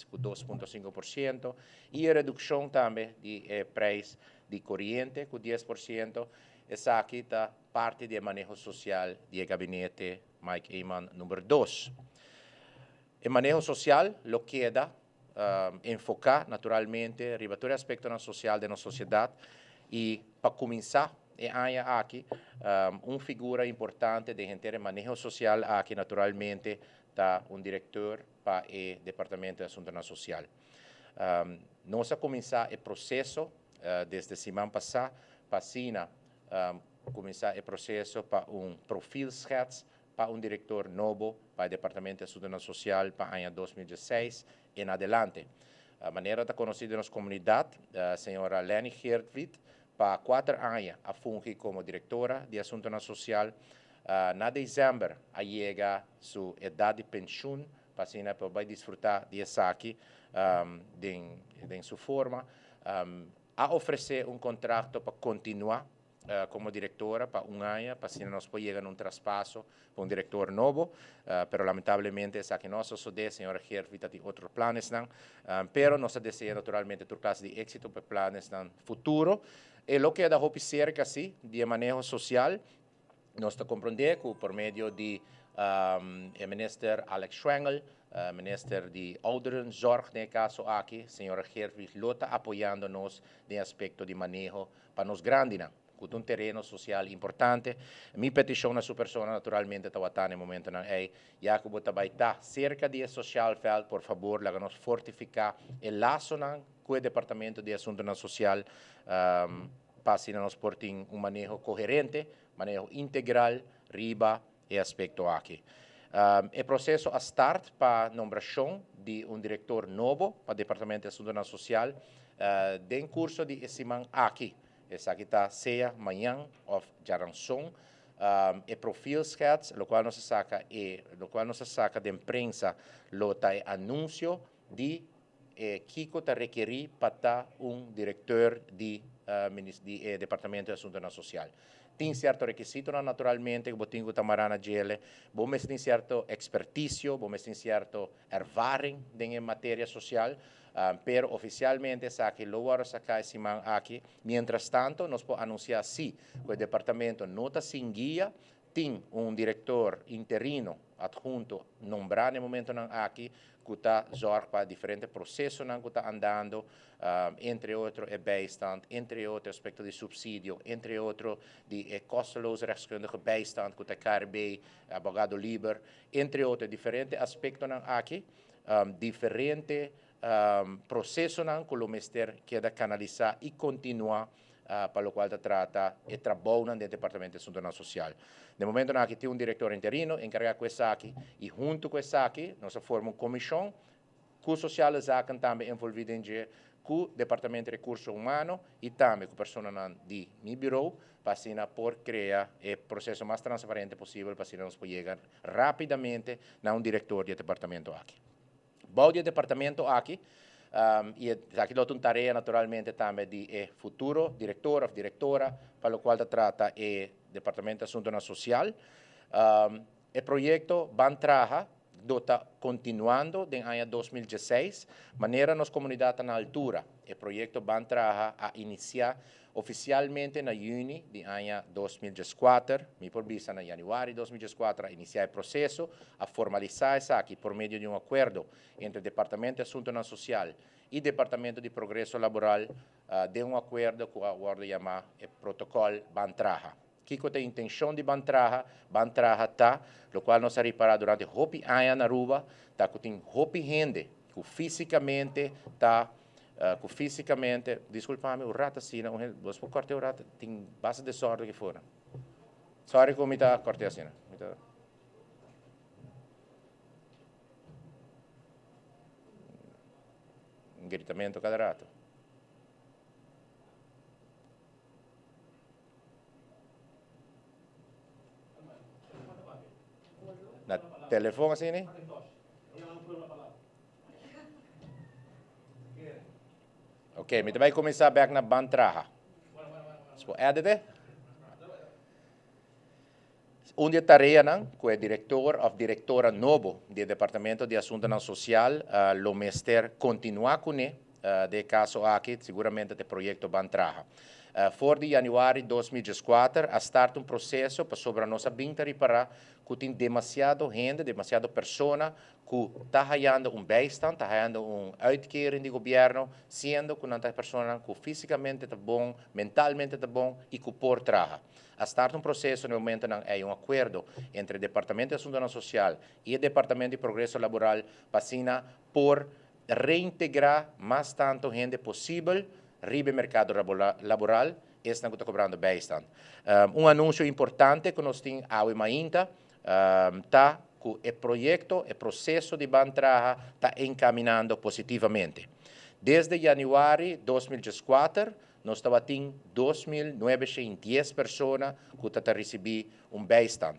com 2,5%, e a redução também de preço de corrente com 10%. Essa aqui está parte do manejo social do gabinete Mike Eyman número 2. O manejo social lo queda enfocar naturalmente riba todo aspecto social da nossa sociedade e para começar há aqui uma figura importante de gente de manejo social aqui naturalmente está diretor para o departamento de assuntos social. Nós a começar o processo desde semana passada para começar o processo para profil sketch para diretor novo para o departamento de assuntos social para o ano 2016 em adelante. A maneira de conhecer nossa comunidade, a senhora Leni Geertwit, para 4 anos a fungir como diretora de assuntos social. Na dezembro, a chega sua idade de pensão, para poder desfrutar de essa aqui, de sua forma, a oferecer contrato para continuar como diretora para ano, para nós podemos chegar a traspasso para diretor novo, pero lamentavelmente essa que nós só de senhora Geertwit tem outros planos, pero nós desejamos naturalmente toda classe de êxito para planos no futuro. E o que é da roupa cerca, assim, de manejo social, nós compreendemos que por meio de o ministro Alex Schwengel, ministro de Ouderenzorg, no caso aqui, senhora Geertwit, está apoiando-nos no aspecto de manejo para nós grandes, com terreno social importante. Minha petição na sua pessoa, naturalmente, está no momento, já que você vai estar cerca de social feld, por favor, nos fortificar o laço com o Departamento de Assuntos Social, para assim nós portem manejo coerente, manejo integral, riba e aspecto aqui. O processo a start para a nomeação de diretor novo para o Departamento de Assuntos Social, em curso de semana aqui. Essa aqui está ceia, manhã, of Jaranson, e profil sketch, o qual nos saca de imprensa, lo tá anúncio de Kiko está requerir para diretor de Departamento de Assuntos Social. Tem certo requisito, naturalmente, que você tem que tomar na gele, você tem certo expertício, você tem certo ervaring em matéria social, pero oficialmente sabe lo vamos a sacar aqui. Mientras tanto, nós podemos anunciar sim que o departamento não está sem guia, tem diretor interino adjunto nombrado no momento aqui que está zorg para diferentes processos que está andando, entre outros é bijstand, entre outros aspectos de subsídio, entre outros de kosteloos rechtskundige bijstand que está KRB, abogado liber, entre outros diferentes aspectos aqui, diferentes processos que o ministério quer canalizar e continuar para o qual trata e trabalha no Departamento de Assuntos Social. No momento que tem diretor interino encarregado com essa aqui, e junto com essa aqui, nós formamos uma comissão que social também envolvida com o Departamento de Recursos Humanos e também com pessoas de meu bureau, para por criar o processo mais transparente possível, para nós poder chegar rapidamente a diretor do departamento aqui. Bom, o departamento aqui, e aqui tem uma tarefa naturalmente também de futuro diretor ou diretora, para o qual trata o Departamento de Assuntos Social. O projeto vai trabalhar, está continuando em ano 2016, maneira nossa comunidade na altura. O projeto vai trabalhar a iniciar oficialmente na junho de ano 2014, me por vista na januário de 2014, a iniciar o processo, a formalizar isso aqui por meio de acordo entre o Departamento de Assuntos Social e o Departamento de Progresso Laboral, de acordo com a ordem chamada protocolo Bantraha. Que tem a intenção de Bantraha está, o qual nós reparamos durante hopi anos na Aruba, está que tem hopi gente que fisicamente está desculpa-me, o rato assim, você pode cortar o rato, tem base de sorte aqui fora. Sorry como está cortei assim. Gritamento cada rato. Na telefone assim, né? Ok, me vai começar back na Bantraha. É de? Uma tarefa que o diretor ou diretora novo do Departamento de Assuntos Social, o mestre continuar com ele, de caso aqui, seguramente o projeto vai entrar. For de januário de 2014, a start um processo para sobre a nossa vinta reparar que tem demasiado gente, demasiado pessoa que está ganhando bijstand, está ganhando uitkering do governo, sendo que não está pessoa que fisicamente está bom, mentalmente está bom e que pode trabalhar. A start um processo no momento é acordo entre o Departamento de Assuntos Social e o Departamento de Progresso Laboral para por reintegrar mais tanto gente possível no mercado laboral, está cobrando bijstand. Anúncio importante que nós temos ainda está que o projeto, o processo de bantraja está encaminhando positivamente. Desde januário de 2014, nós estamos tendo 2.910 pessoas que estão recebendo bijstand.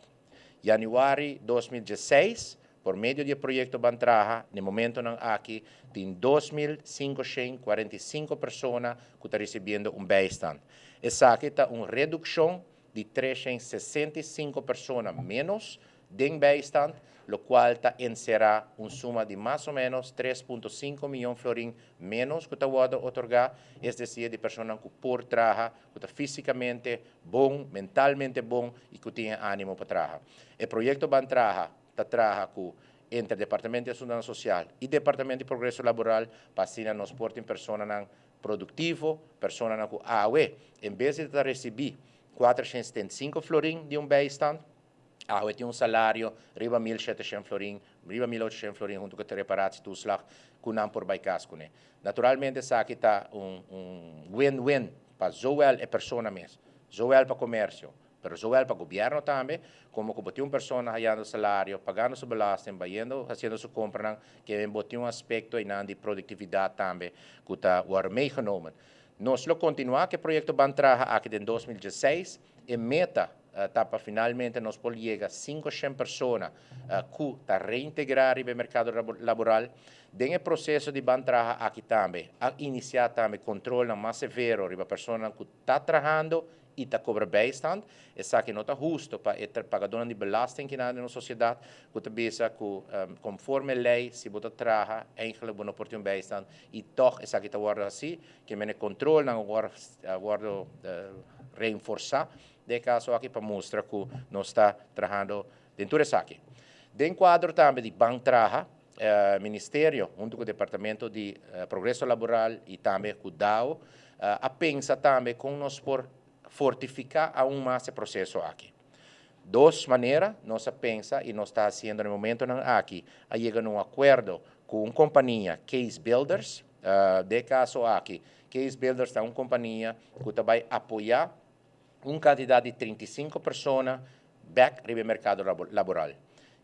Januário de 2016, por meio do projeto Bantraja, no momento aqui, tem 2.545 pessoas que estão recebendo bijstand. Essa aqui está uma redução de 365 pessoas menos de bijstand, o qual está encerrar uma suma de mais ou menos 3,5 milhões de florins menos que está otorgar, é decir, de pessoas que por trabalhar, que está fisicamente bom, mentalmente bom e que tem ânimo para trabalhar. O projeto Bantraja está trabalhando entre o Departamento de Assuntos Social e o Departamento de Progresso Laboral para assim nós portem pessoas produtivas, pessoas que em vez de receber 475 florins de bijstand, tem salário riba 1.700 florins, riba 1.800 florins junto com a reparatie toeslag que não por bycas com. Naturalmente, essa aqui está win-win para zowel a pessoa mesmo, zowel para o comércio, mas zowel para o governo também, como que botar uma pessoa ganhando salário, pagando sua belasting, fazendo sua compra, que botar aspecto de produtividade também que está meegenomen. Nós vamos continuar que o projeto vai entrar aqui em 2016 e meta para finalmente nós podemos chegar a 500 pessoas que estão reintegradas no mercado laboral. Dentro do processo de entrar aqui também, a iniciar também controle mais severo para pessoas que estão trabalhando e está cobrando bijstand. Isso aqui não está justo para o pagador de belasting que na sociedade, que está que conforme a lei, se você trabalha, eigenlijk você não pode bijstand. E toch, isso aqui está assim, que o controle não agora reforçar. De caso aqui para mostrar que nós está trabalhando dentro disso aqui. Dentro do quadro também de Bantraja, Ministério, junto com o Departamento de Progresso Laboral e também com o DAO, a pensa também como nós por fortificar aún mais o processo aqui. Duas maneiras, nós pensa e nós está fazendo no momento aqui, a chegar a acordo com uma companhia, Case Builders, de caso aqui, Case Builders é uma companhia que vai apoiar uma quantidade de 35 pessoas back no mercado laboral.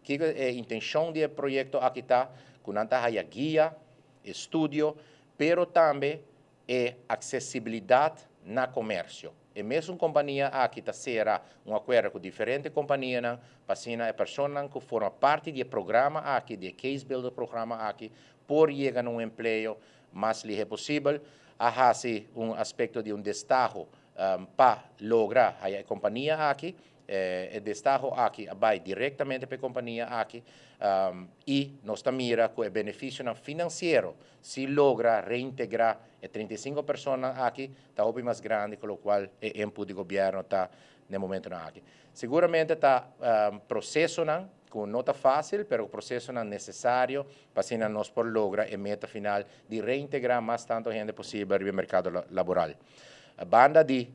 Que é a intenção do projeto aqui está, que não está a guia, estudo, pero também é acessibilidade na comércio. E mesmo companhia aqui será um acordo com diferentes companhias, para assim a pessoa que forma parte do programa aqui, do Case Builder programa aqui, por chegar a emprego mais livre possível, a fazer aspecto de destaque para lograr a companhia aqui, o destaque aqui vai diretamente para a companhia aqui e nós mira que o benefício financeiro se logra reintegrar 35 pessoas aqui, está bem mais grande, com o qual o input do governo está no momento aqui. Seguramente está processo que não está fácil, mas o processo é necessário para assim nós por lograr a meta final de reintegrar mais tanto gente possível no mercado laboral. A banda de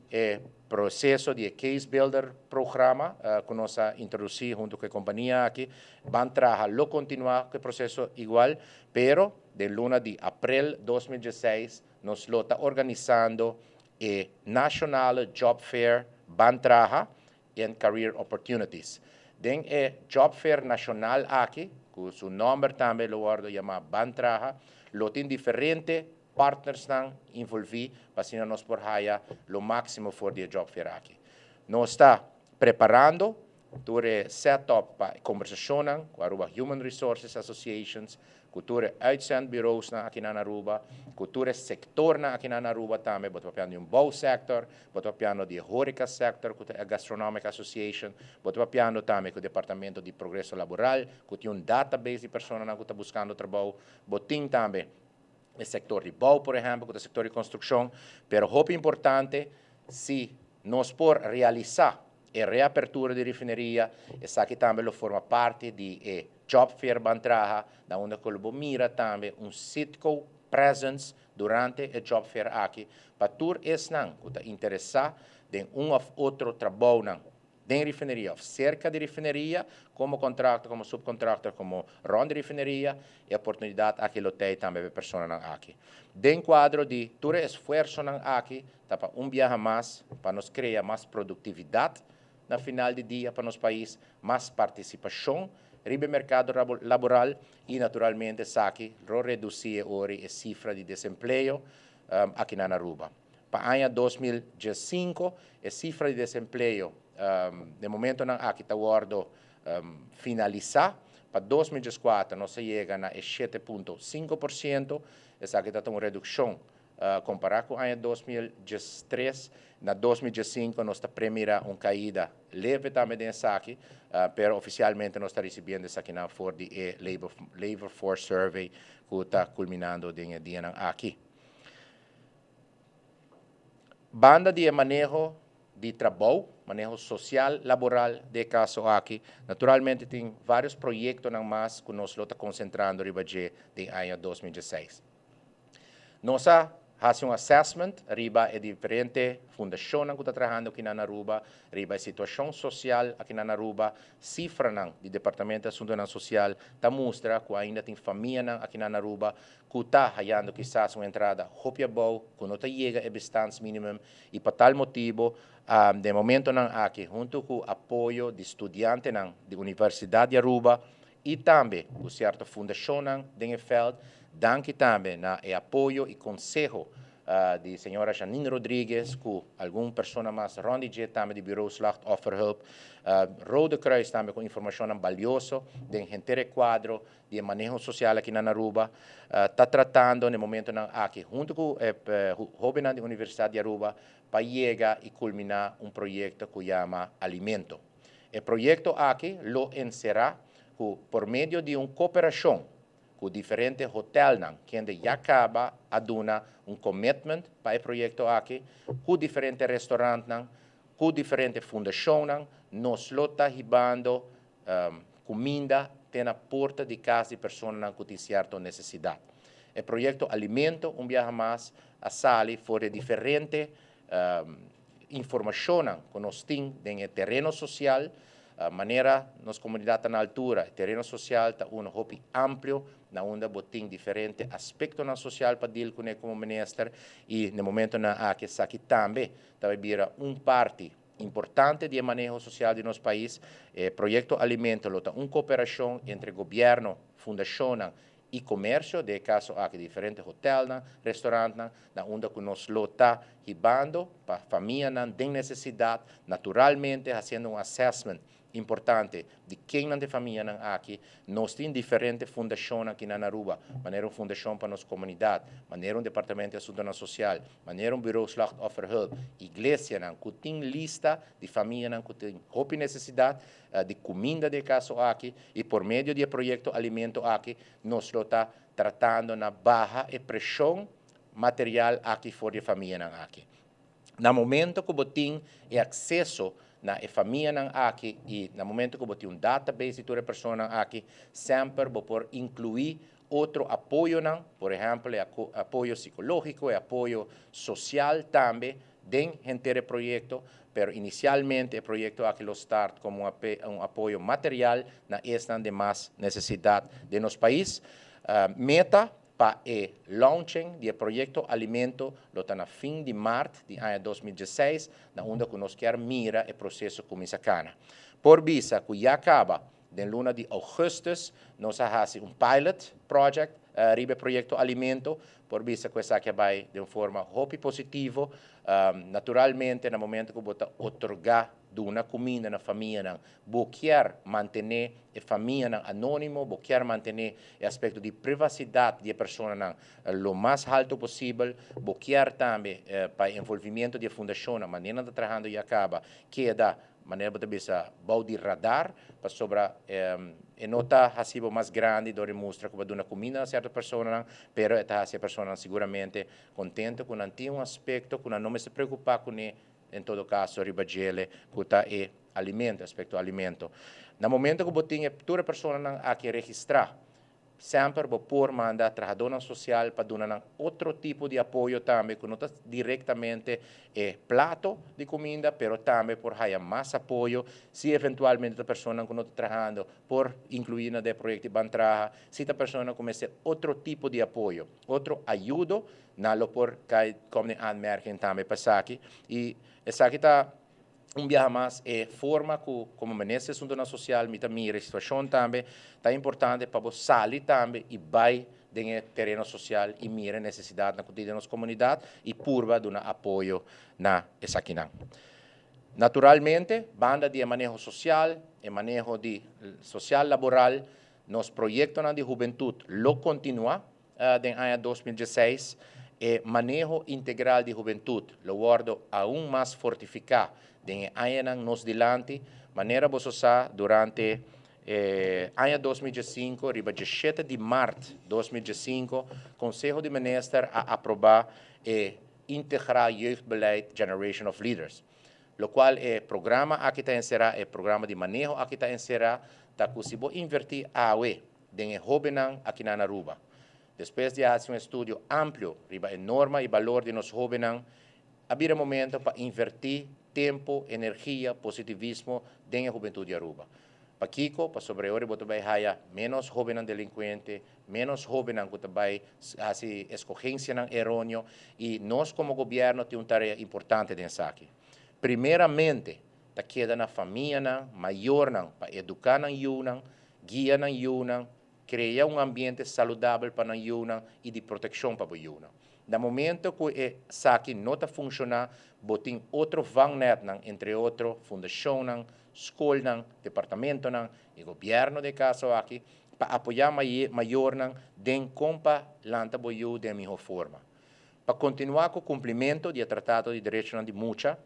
processo de Case Builder programa que nós introduzimos junto com a companhia aqui, van trabalhar, lo continuar com o processo igual, pero de luna de abril 2016 nós lo está organizando o National Job Fair van trabalhar em Career Opportunities. Den Job Fair nacional aqui, que seu nome também lo guardo chama van trabalhar, lo tem diferente partners estão envolvidos para assim nós por haya o máximo for the job fair aqui. Nós está preparando todo setup para conversação com a Human Resources Associations, cultura uitzendbureaus aqui na Aruba, cultura sector aqui na Aruba também, bota papiando um bom sector, bota papiando de horeca sector, com a Gastronomic Association, bota papiando também com o Departamento de Progresso Laboral, que tem um database de pessoas que estão buscando trabalho, botim também o setor de bau, por exemplo, com o setor de construção, pero o importante, se nós por realizar a reapertura de refineria, essa aqui também forma parte de Job Fair Bantraha, da onde Colombo mira também sitco presence durante o Job Fair aqui, para tur esnan que está interessado em ou outro trabalho de refineria, ou cerca de refineria, como contrato, como subcontractor, como ronda de refineria, e oportunidade aqui lo tem também para pessoas aqui. Dentro quadro de todo esforço aqui, tá para viaje mais, para nos criar mais produtividade, na final de dia para nosso país, mais participação, ribe mercado laboral e, naturalmente, aqui, reduzir a cifra de desemprego aqui na Aruba. Para o ano 2015, a cifra de desemprego, de momento, aqui está finalizar. Para 2014, nós chegamos a 7,5%, essa aqui está uma redução comparado com o ano 2013. Na 2015, nós está premiando uma caída leve também dessa aqui, mas oficialmente nós está recebendo essa aqui na Ford Labor Force Survey, que está culminando em dia aqui. Banda de manejo de trabalho, manejo social, laboral, de caso aqui, naturalmente tem vários projetos mais que nós estamos concentrando no ano 2016. Nós fazemos assessment, riba é diferente fundação que está trabalhando aqui na Aruba, riba a situação social aqui na Aruba, cifra do Departamento de Assuntos Social, está mostra que ainda tem família aqui na Aruba, que está ganhando quizás uma entrada rápida, que não chega a bastante mínimo, e por tal motivo, de momento aqui, junto com o apoio de estudantes da Universidade de Aruba, e também com certa fundação de Feld, danke também no apoio e conselho de senhora Janine Rodrigues, com alguma pessoa mais ronde também de Bureau Slachtofferhulp, Rode Kruis também com informação valiosa de inteiro quadro de manejo social aqui na Aruba, está tratando no momento aqui, junto com o jovem da Universidade de Aruba, para chegar e culminar projeto que chama Alimento. O projeto aqui lo encerra por meio de uma cooperação com diferentes hotéis, que já acaba a dar commitment para o projeto aqui, com diferentes restaurantes, com diferentes fundações, nós está ribando comida na porta de casa de pessoas que têm certa necessidade. O projeto Alimento, viaje mais, a sala fora diferentes informações que nós temos no terreno social, maneira nas comunidades na altura, o terreno social está hobby amplo, na onde botem diferentes aspectos na social para deal com como ministro e no momento que aqui também está vira parte importante de manejo social de nosso país. O projeto Alimento é uma cooperação entre governo, fundação e comércio, de caso aqui diferentes hotéis, restaurantes, onde nós está ribando para famílias de necessidade, naturalmente fazendo assessment importante de quem não tem família aqui. Nós temos diferentes fundações aqui na Aruba, maneira uma fundação para nossa comunidade, maneira departamento de assuntos social, maneira bureau Slachtofferhulp, igreja que tem lista de famílias que têm roupa necessidade de comida de caso aqui, e por meio do projeto Alimento aqui, nós está tratando na baixa e pressão material aqui fora de família aqui. No momento que você tem acesso na família aqui e no momento que você tem database de toda pessoa aqui, sempre por incluir outro apoio, por exemplo, apoio psicológico e apoio social também dentro do projeto, mas inicialmente o projeto aqui lo start como um apoio material na esta de mais necessidade de nosso país. Meta para o launching do projeto Alimento, está na fim de março de ano 2016, onde nós queremos mirar o processo começa a por vista que já acaba, em luna de agosto, nós fazemos pilot project ribe proyecto alimento, por vista que essa que vai de uma forma hopi positivo, naturalmente, no momento que você otorgar de uma comida na família, não, quer manter a família anônimo, quer manter o aspecto de privacidade da pessoa o mais alto possível, quer também para envolvimento da fundação, a maneira de trabalhar e acaba, que é da maneira de bisa de radar para sobre nota hasibo mais grande do mostra que uma comida a certa pessoa, pero essa pessoa seguramente contente com um aspecto que não se preocupa com em todo caso ribagele que é alimento, aspecto alimento. No momento que você tem toda pessoa a que registrar, sempre por mandar trabalhador social para dar outro tipo de apoio também, que não está diretamente prato de comida, pero também por ter mais apoio, se eventualmente a pessoa que não está trabalhando, por incluir no projeto de bantraja, se a pessoa começa outro tipo de apoio, outro ajuda, não por que como anmerking também para aqui, e essa aqui está viaje mais é forma que, como ministro do assunto social, minha situação também está importante para você sair também e vai no terreno social e mira necessidade na cotidiana da comunidade e purva de um apoio na essa aqui. Naturalmente, banda de manejo social e manejo de social laboral, nos projetos de juventude lo continua em ano 2016 e manejo integral de juventude lo guardo aún mais fortificado em ano nos dilante, maneira você durante ano 2005, riba 17 de março de 2005, Conselho de Ministros a aprovar e integrar jeugdbeleid Generation of Leaders, lo qual é programa aqui está encerrado, é programa de manejo aqui está encerrado, tá que se você invertir AUE, em jovens aqui na Aruba. Depois de fazer um estudo amplo, riba a norma e valor de nos jovens, havia momento para invertir tempo, energia, positivismo dentro da juventude de Aruba. Para Kiko, para sobreviver, você vai ter menos jovens delinquentes, menos jovens que vai fazer escolhência errônea, e nós, como governo, temos uma tarefa importante nessa aqui. Primeiramente, está queda na família, maior, para educar na Yunan, guiar na Yunan, criar um ambiente saudável para a Yunan e de proteção para a Yunan. No momento que isso aqui não está funcionando, botem outro vangnet, entre outros, fundação, escola, departamento e governo de caso aqui, para apoiar maior den compa lanta boiu de melhor forma. Para continuar com o cumprimento do Tratado de Direitos de Mucha,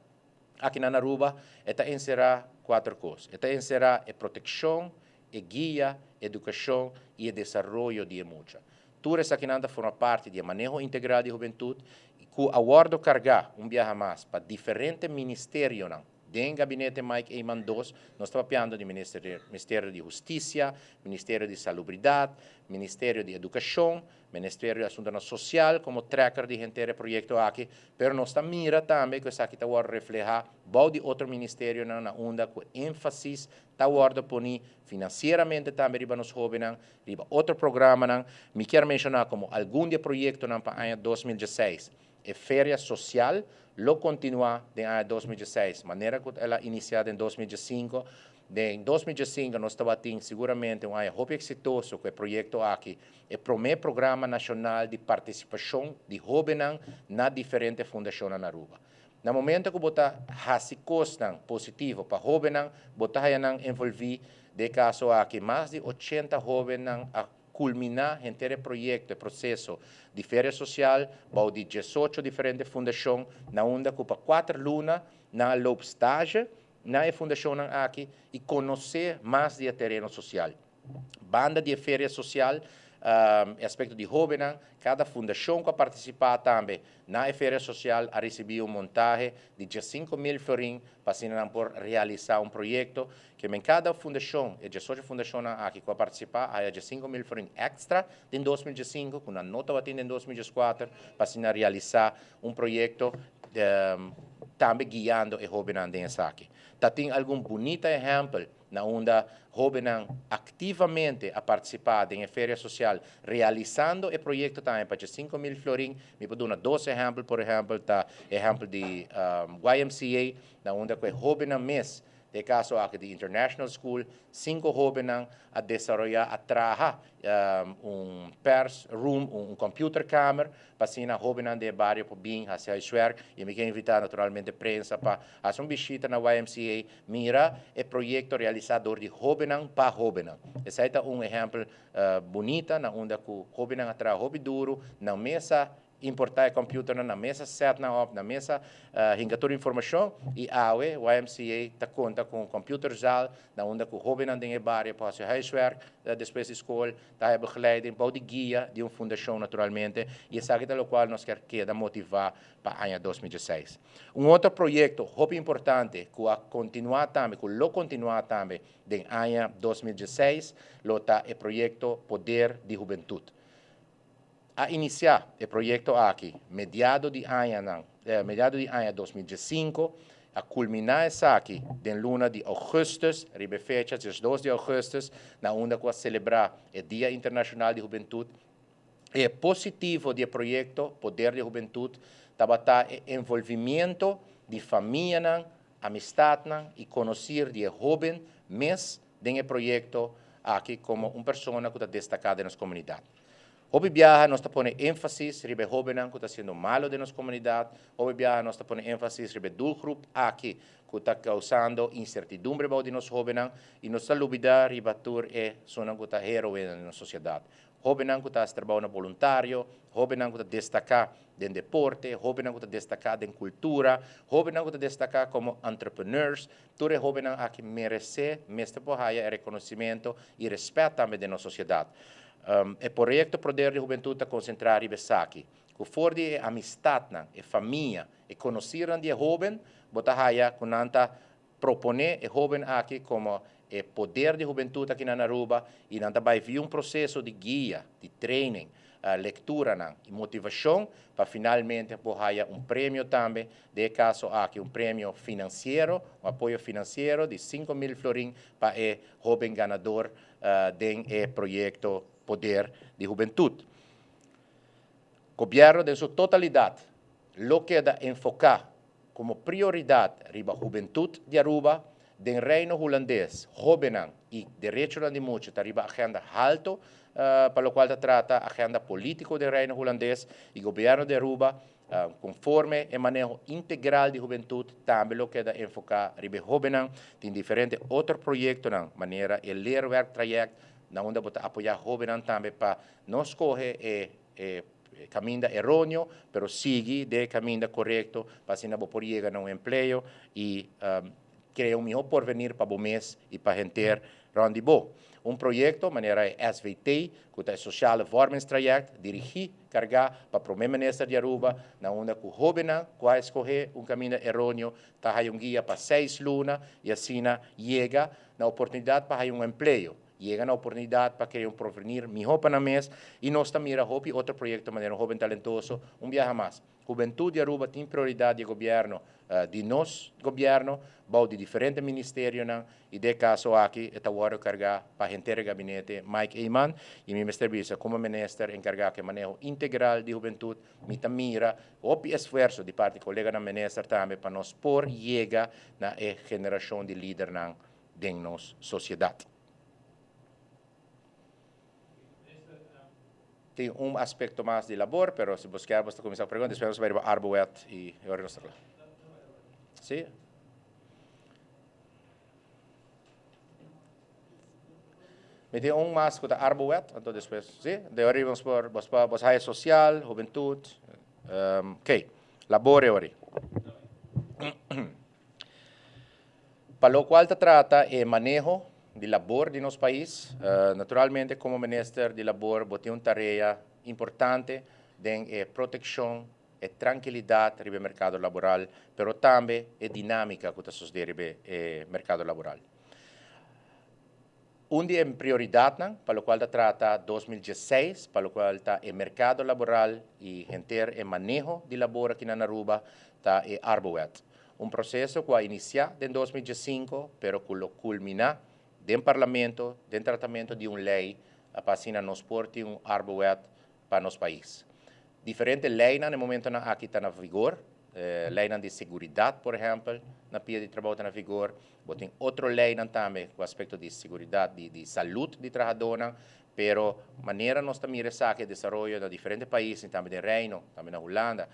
aqui na Aruba, está encerrar 4 coisas. Está encerrar a proteção, a guia, a educação e o desenvolvimento de Mucha. Tudo isso aqui forma parte do manejo integral de juventude, que aguardo carregar viaje mais para diferentes ministérios. Dentro do gabinete Mike Eyman II, nós estamos falando do Ministério de Justiça, Ministério de Salubridade, Ministério de Educação, Ministério de Assuntos Social, como tracker de gente projeto aqui, mas nós estamos mirando também que isso aqui está a refletir de outro ministério na onda com ênfase, está a poner financeiramente também para os jovens, para outro programa, me quero mencionar como algum projeto para o ano 2016, é Feria Social, lo continua em ano 2016, maneira que ela iniciada em 2005. Em 2005, nós estamos seguramente um ano muito exitoso com o projeto aqui, é o primeiro programa nacional de participação de jovens na diferentes fundações na Aruba. No momento que você faz coisas positivas para jovens, você vai envolver, de caso aqui, mais de 80 jovens a culminar o projeto, o processo de feira social, de 18 diferentes fundações, na onda que para 4 lunas, na lob estágio, na fundação aqui, e conhecer mais do terreno social. Banda de feira social, aspecto de jovens, cada fundação que participar também na feira social a receber montagem de 5.000 florins para por realizar projeto que em cada fundação, e 18 fundações aqui que participar, há 5.000 florins extra em 2005, com a nota batida em 2004, para realizar projeto também guiando os jovens nessa aqui. Tem algum bonito exemplo na onde jovens ativamente a participar em feira social, realizando o projeto também para 5.000 florins. Me vou dar 2 exemplos, por exemplo, exemplo de YMCA, na onde que jovens mês de caso aqui de International School, 5 jóvenes a desarrollar, a trabajar pers room, computer kamer, para assim, jóvenes de barrio por bem, hacia el werk, e me quero invitar naturalmente prensa para fazer visita na YMCA, mira o projeto realizado de jóvenes para jóvenes. Esse é exemplo bonito, na onde que jóvenes atrás, hobby duro, na mesa, importar o computer na mesa, set na mesa, hingatura informação, e a YMCA está conta com computer zaal, na onde que jóvenes de barrio para fazer huiswerk, depois de escola, está begeleiding, bouw de guia de fundação naturalmente, e é aquilo pelo qual nós queremos motivar para o ano 2016. Outro projeto muito importante que vai continuar também, que lo continuar também, no ano 2016, é o projeto Poder de Juventude. A iniciar o projeto aqui, mediado de ano 2015, a culminar isso aqui, em luna de agosto, ribe fecha, 2 de agosto, na onde vai celebrar o Dia Internacional de Juventude. É positivo do projeto Poder de Juventude, está o envolvimento de família, amistade e conhecer de jovem, mas no projeto aqui como pessoa que está destacada na comunidade. Hoje viaja, nós estamos pondo ênfase sobre jovens que estão sendo malo de nossa comunidade. Hoje viaja, nós estamos pondo ênfase sobre o grupo aqui que está causando incertidumbre para os jovens e nós estamos olvidando que é zona que está heroína na sociedade. Jovens que estão trabalhando voluntário, jovens que estão destacados em deporte, jovens que estão destacados em cultura, jovens que estão destacados como entrepreneurs, todos os jovens que merecem, mesmo por reconhecimento e respeito também da nossa sociedade. O projeto Poder de Juventude está concentrado em aqui. Que for de amistade, e família, e conhecer de jovem, botar aí com nanta proponer o jovem aqui como o Poder de Juventude aqui na Aruba e nanta vai vir processo de guia, de training, leitura e motivação para finalmente poder prêmio também, de caso aqui prêmio financeiro, apoio financeiro de 5.000 florins para o jovem ganador do projeto Poder de Juventude. O governo, em sua totalidade, lo queda enfocar como prioridade a juventude de Aruba, do reino holandês, jovens e direitos de muitos, a agenda alto, para o qual trata a agenda política do reino holandês e o governo de Aruba, conforme o manejo integral de juventude, também lo queda enfocar a jovens, tem diferentes outros projetos, de maneira de leerwerk traject, na onde vamos apoiar jovens também para não escolher o caminho errôneo, mas seguir o caminho correto para assim não poder chegar a emprego e criar melhor porvenir para o mês e para a gente onde bom. Projeto, de maneira SVT, que é Social Vormens Traject, dirigir, carregar para o primeiro-ministro de Aruba, na onde o jovem vai escolher caminho errôneo, está aí guia para 6 lunas e assim chega na oportunidade para emprego. Chega na oportunidade para criar porvenir melhor para o mês e nós também outro projeto de maneira jovem talentoso, viaja mais. Juventude de Aruba tem prioridade de governo, de nosso governo, de diferentes ministérios, e de caso aqui, está agora carregar para a gente do gabinete Mike Eyman, e meu serviço como ministro encarregado de manejo integral de juventude, me mira o esforço de parte do colega do ministro também para nós por chegar na geração de líderes da nossa sociedade. Tem aspecto mais de labor, pero se buscarmos começar a pergunta, esperamos ver a Arboet e agora nós lá. Sim? Me tem mais que a Arboet, então depois, sim? De agora vamos por área social, juventude, ok, labor e agora. Para o qual se trata o manejo de labor de nosso país, naturalmente, como ministro de labor, tem uma tarefa importante de proteção e tranquilidade no mercado laboral, mas também a dinâmica que sucede no mercado laboral. Uma prioridade para o qual se trata 2016, para o qual está o mercado laboral e o manejo de labor aqui na Aruba, está o Arboet. Processo que vai iniciar em 2015, mas que culmina do Parlamento, do tratamento de uma lei para assim nos porte Arboet para nosso país. Diferentes leis no momento aqui estão em vigor, lei de segurança, por exemplo, na pia de trabalho na vigor. Tem outra lei também com aspecto de segurança, de saúde de trabalhador, pero maneira nós também que desenvolvimento em diferentes países, também no Reino, também na Holanda,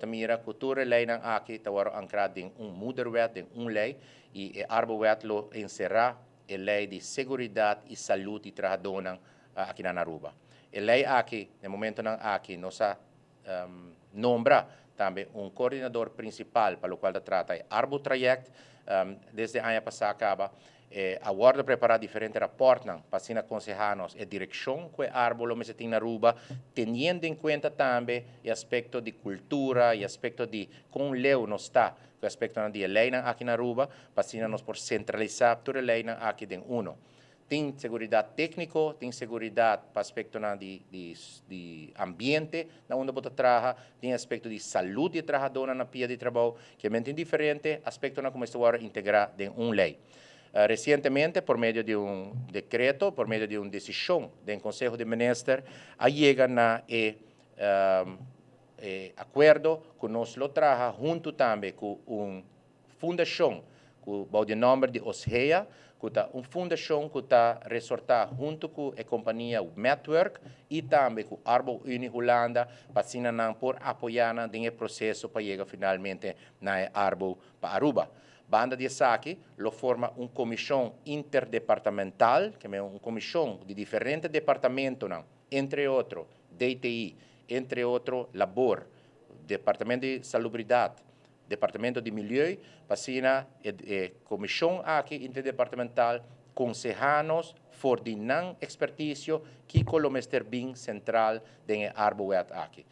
mira cultura lei aqui está ancrada em moederwet, em lei, e a arbowet lo encerrar a lei de segurança e saúde de trabalhador aqui na Aruba. A lei aqui, no momento aqui, nós nombra também coordenador principal para o qual trata o Arbo Traject, desde o ano passado acaba, agora preparar diferentes raportes para aconselhar-nos a direção que o Arbo lo tem na Aruba, tendo em conta também o aspecto de cultura e aspecto de como leu não está, o aspecto de lei aqui na Aruba, para nós por centralizar toda a lei aqui em uno. Tem segurança técnica, tem segurança para aspecto de ambiente, na onde você trabalha, tem aspecto de saúde de trabalhador na pia de trabalho, que é muito diferente, aspecto como está integrar em lei. Recentemente, por meio de decreto, por meio de decisão do Conselho de Ministros, chega na acordo que nós lo trabalha junto também com fundação, com o nome de OSHEA, que é uma fundação que está resortada junto com a companhia Network e também com a Arbo Uni Holanda, para por apoiar no processo para chegar finalmente na Arbo para Aruba. Banda de Saki lo forma uma comissão interdepartamental, que é uma comissão de diferentes departamentos, entre outros, DTI, entre outros, Labor, Departamento de Salubridade, Departamento de Milieu, para a comissão aqui interdepartamental aconselhar-nos, fordinar expertício que o Mr. Bing central da Arbowet aqui.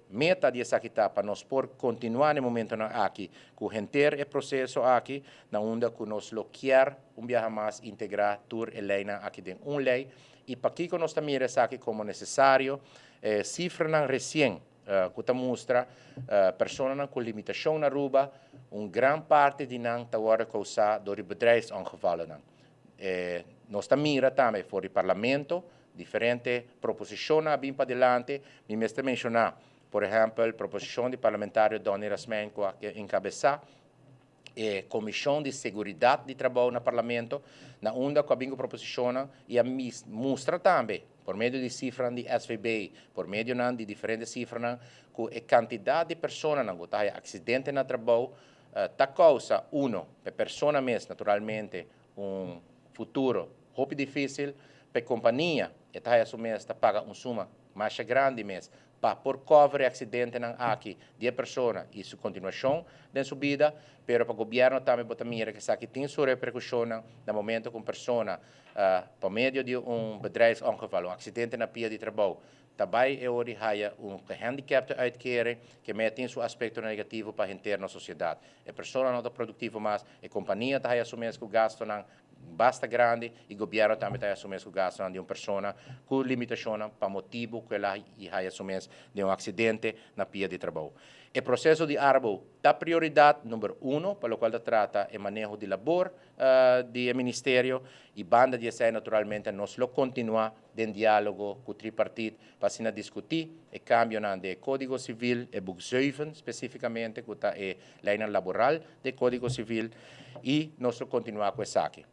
Meta dessa etapa para nós por continuar no momento aqui, com o processo aqui, na onde que nós lo quer dia mais integrar toda a lei aqui dentro uma lei, e para que nós também aqui como necessário, cifra recém, que mostra pessoas com limitação na Aruba, uma grande parte de nós está agora causada por bedrijfsongevallen. Nós também também fora do parlamento, diferentes proposições a vir para adelante, me mestre mencionar, por exemplo, a proposição do parlamentário Doni Rasmen, que encabeça a Comissão de Seguridade de Trabalho no Parlamento, na onde a proposição e a mostra também, por meio de cifras de SVB, por meio de diferentes cifras, que a quantidade de pessoas que têm acidente no trabalho está causa, para a pessoa mesmo, naturalmente, futuro muito difícil, para a companhia, e está paga uma suma mais grande mesmo, para por cobrir acidente aqui de pessoa e sua continuação de sua vida, pero para o governo também pode mirar que aqui tem sua repercussão no momento que uma pessoa, por meio de bedrijfsongeval, acidente na pia de trabalho, também é hora de handicap uitkering que tem seu aspecto negativo para a interna sociedade. A pessoa não está produtiva mais, a companhia está assumindo o gasto basta grande e o governo também está assumindo o gasto de uma pessoa com limitação para motivo que ela está assumindo de acidente na pia de trabalho. O processo de Arbo dá prioridade número 1, para o qual trata o manejo de labor do Ministério e banda de SAI, naturalmente, nós lo continuar em diálogo com o tripartite para discutir o cambio do Código Civil, e book 7 especificamente, que é a lei laboral do Código Civil, e nós continuar com isso aqui.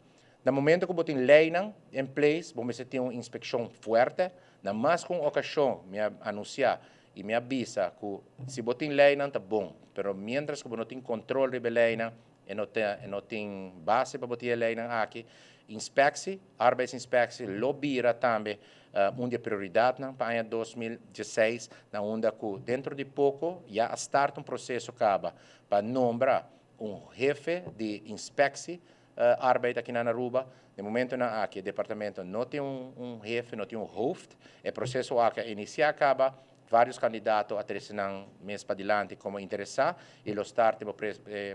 No momento que você tem lei em place, você tem uma inspeção forte, na mais com ocasião, me anunciar e me avisa que se você tem lei está bom, mas mientras que você não tem controle da lei e não tem base para você ter lei aqui, inspecção, arbeidsinspectie, lobbyra também uma prioridade para o ano 2016, na onde dentro de pouco já starta um processo para nombrar jefe de inspecção arbeid aqui na Aruba. No momento aqui, o departamento não tem jefe, não tem hoofd. O processo aqui iniciar acaba, vários candidatos a tercenar mês para adiante como interessar, e lo start no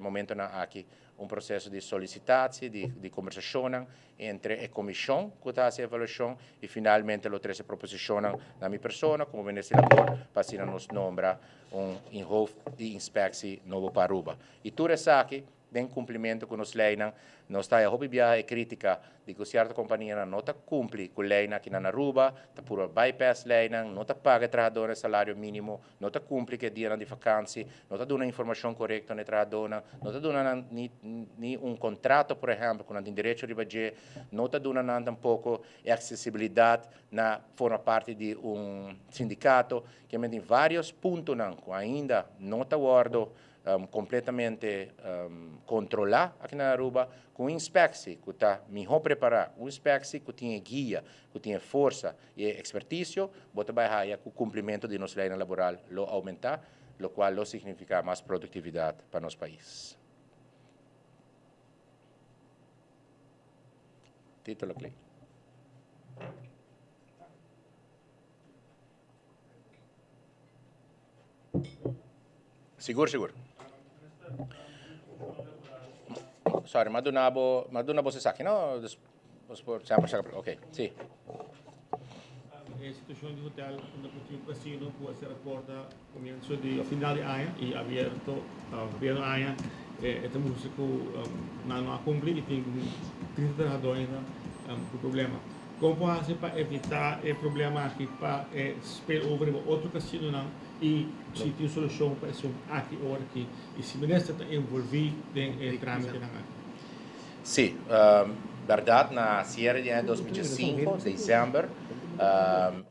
momento aqui processo de solicitação, de conversação entre a comissão que está a avaliação e finalmente lo treze proposicionam na minha pessoa, como venezuelador, para nos nombrar hoofd de inspecção novo para Aruba. E tudo isso aqui, em cumprimento com os leis, nós estamos a crítica de que certa companhia não está cumpre com a lei aqui na Aruba, está por bypass lei, não está paga trabalhador salário mínimo, não está cumpre que dia de vacância, não está dando informação correta ao trabalhador, não está dando nem contrato, por exemplo, com o direito de budget, não está dando tampouco acessibilidade na forma parte de sindicato, que tem vários pontos ainda não está guardo completamente controlar aqui na Aruba, com inspeção que está melhor preparado, inspeção que tem guia, que tem força e expertise, bota vai que o cumprimento de nossa lei laboral lo aumentar, o qual lo significa mais produtividade para nosso país. Título clique. Seguro. Sorry, madunabo se sa aqui, não? Ok, sim. A situação de hotel no casino pode ser acorda comienzo de final de ano e abierto verano ano este músico não cumpre e tem 30 trabajadores com problema. Como pode fazer para evitar o problema aqui para spillover em outro casino não e se tem solução para isso aqui ou aqui e se o ministro está envolvido em trâmite não Sim, verdade, na Sierra de 2005, dezembro,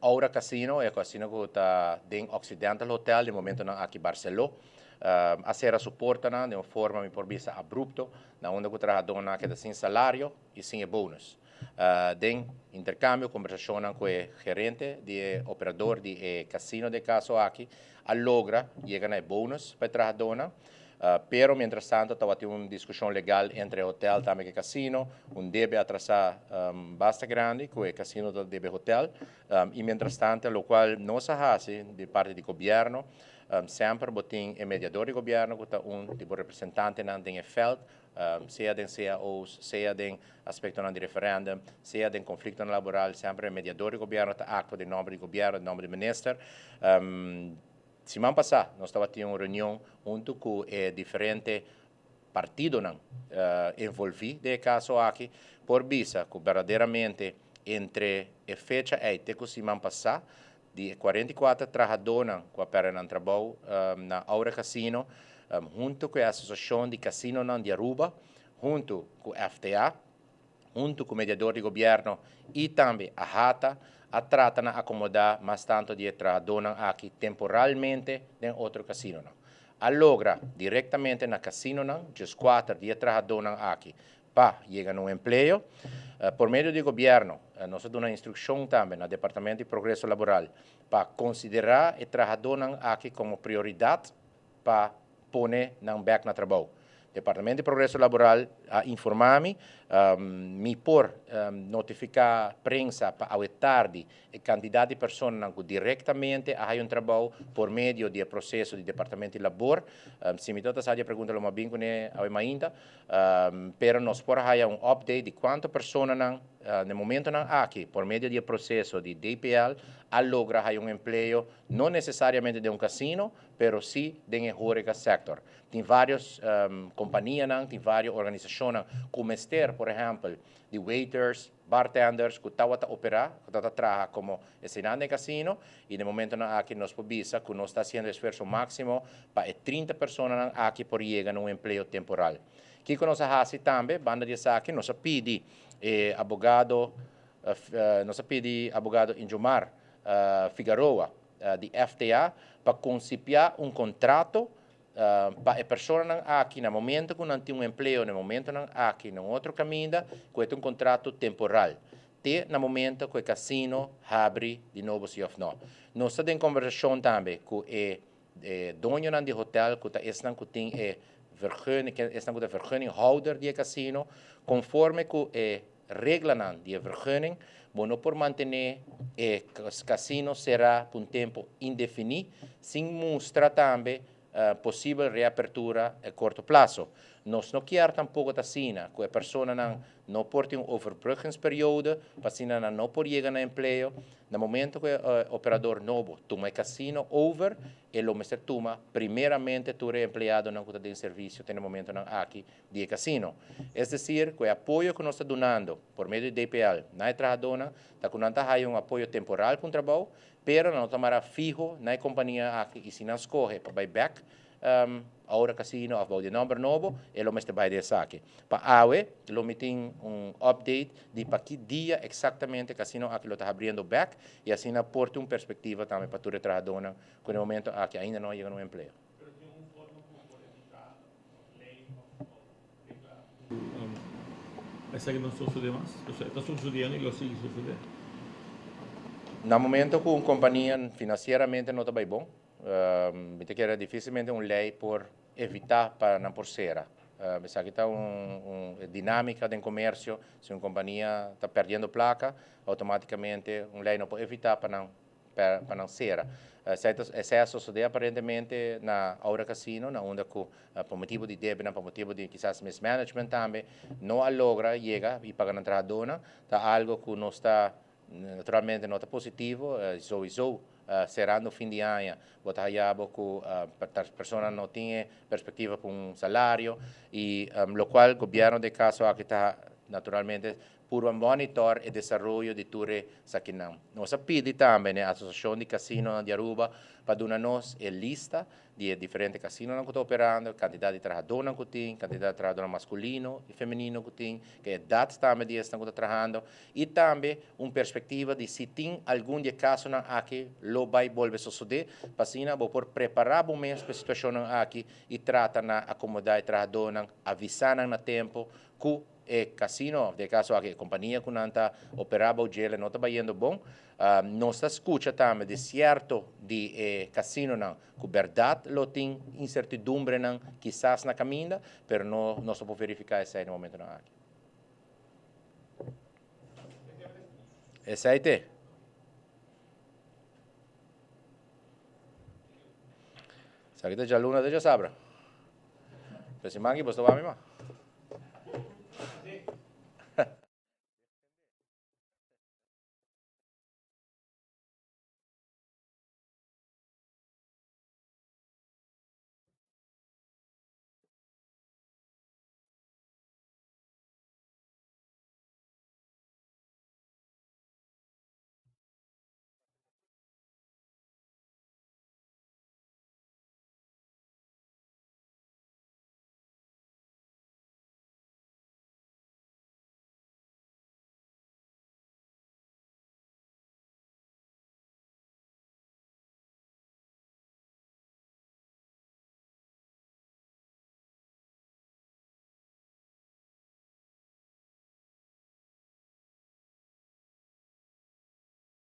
Aura Casino é o casino que está em Occidental Hotel, de momento aqui em Barcelona. A Sierra suporta de uma forma, por vista, abrupta, onde o trabalhador que está sem salário e sem bônus. Tem intercâmbio, conversação com o gerente, o operador de casino de caso aqui, a logra, chega a bônus para o trabalhador. Pero, mientras tanto, estava tendo uma discussão legal entre o hotel e o casino, deve atrasar bastante grande, com o casino deve hotel, e, mientras tanto, o qual não se faz de parte do governo, sempre tem o mediador do governo, que é tipo representante em feld, seja em CAOs, seja em aspecto de referendum, seja em conflito laboral, sempre o mediador do governo está acto de nome do governo, de nome do ministro. Semana passada, nós estávamos tendo uma reunião junto com diferentes partidos envolvidos no caso aqui, por vista que verdadeiramente entre a fecha e a semana passada, de 44 trabalhadores que operam no trabalho na Aura Casino, junto com a Associação de Casino de Aruba, junto com a FTA, junto com o mediador do governo e também a RATA, trata de acomodar mais tanto de trabalhadores aqui temporalmente em outro casino. Logra diretamente no casino, os 4 de trabalhadores aqui, para chegar no emprego, por meio do governo, nós damos uma instrução também no Departamento de Progresso Laboral para considerar o trabalhador aqui como prioridade para pôr back no trabalho. Departamento de Progresso Laboral informa-me, me por notificar a prensa para a tarde a quantidade de pessoas que diretamente a um trabalho por meio do processo do Departamento de Labor. Se me toda essa pergunta lo bem com ainda, pero nós por aí update de quantas pessoas no momento aqui por meio do processo de DPL logra emprego não necessariamente de casino, pero sim de o sector. Tem várias companhias, tem várias organizações, como Esther, por exemplo, de waiters, bartenders, que estão a operar, que estão a trabalhar como assinante de casino, e no momento aqui nós podemos que nós estamos fazendo esforço máximo para 30 pessoas aqui por chegar num emprego temporal. Que nós fazemos também, banda de aqui, nós pedimos abogado Injumar Figueroa, de FTA, para concipiar contrato para a pessoa aqui no momento que não tem emprego, no momento aqui no outro caminho, que é contrato temporal. Até no momento que o casino abre de novo se ou não. Nós estamos em conversação também com o dono do hotel, que tem o vergunninghouder do casino, conforme com a regra de vergunning, bueno, por manter o casino será por um tempo indefinido, sem mostrar também possível reapertura a curto prazo. nós não queremos tampouco assim, que a pessoa não pode uma overbruggingsperiode, para não pode chegar no emprego. No momento que o operador novo toma o casino over, ele vai toma primeiramente tu empregado não que tem serviço no momento aqui de casino. É decir, que o apoio que nós estamos dando por meio do DPL na trabalhadora, está com um apoio temporal para o trabalho, pero não tomará fijo na companhia aqui e se não escorre para buyback, ahora casino of de number novo, ele vai estar de saque. Para AWE, ele tem update de para que dia exatamente casino aqui lo está abrindo back e assim aporta perspectiva também para tu trabalhador com o momento aqui ainda não chega no emprego. Essa que não sucede mais? Está sucedendo e lo sigue sucedendo? No momento que uma companhia financeiramente não está bem bom, que era dificilmente uma lei por evitar para não por ser. Essa aqui está uma dinâmica do comércio, se uma companhia está perdendo placa, automaticamente uma lei não pode evitar para não ser. Essa sucede aparentemente na Aura Casino, na onde por motivo de débito, por motivo de quizás mismanagement também, não logra chegar e pagar a entrada, está algo que não está naturalmente não está positivo, será no fim de ano, botar que as pessoas não têm perspectiva para um salário, e o qual o governo de caso aqui está naturalmente por monitor e desenvolvimento de tudo isso aqui não. Nós pedimos também a Associação de Casino de Aruba para dar-nos a lista de diferentes casinos que estão operando, quantidade de trabalhadores que tem, quantidade de trabalhadores masculino e feminino que tem, que idades também de estão trabalhando, e também uma perspectiva de se tem algum de caso aqui, lo vai volver a suceder, para assim, vou preparar o mesmo para a situação aqui e tratar na acomodar o trabalhador, avisar no tempo que casino, de caso aqui, a companhia que não está operando o gelo não está indo bom, não está escutando também de certo de casino não, que verdade lo tem incertidumbre não, quizás na caminha, mas não se pode verificar isso aí no momento não aqui. Esse aí tem. Sakit aja luna aja sabra. Pesimangi bos to mami mah.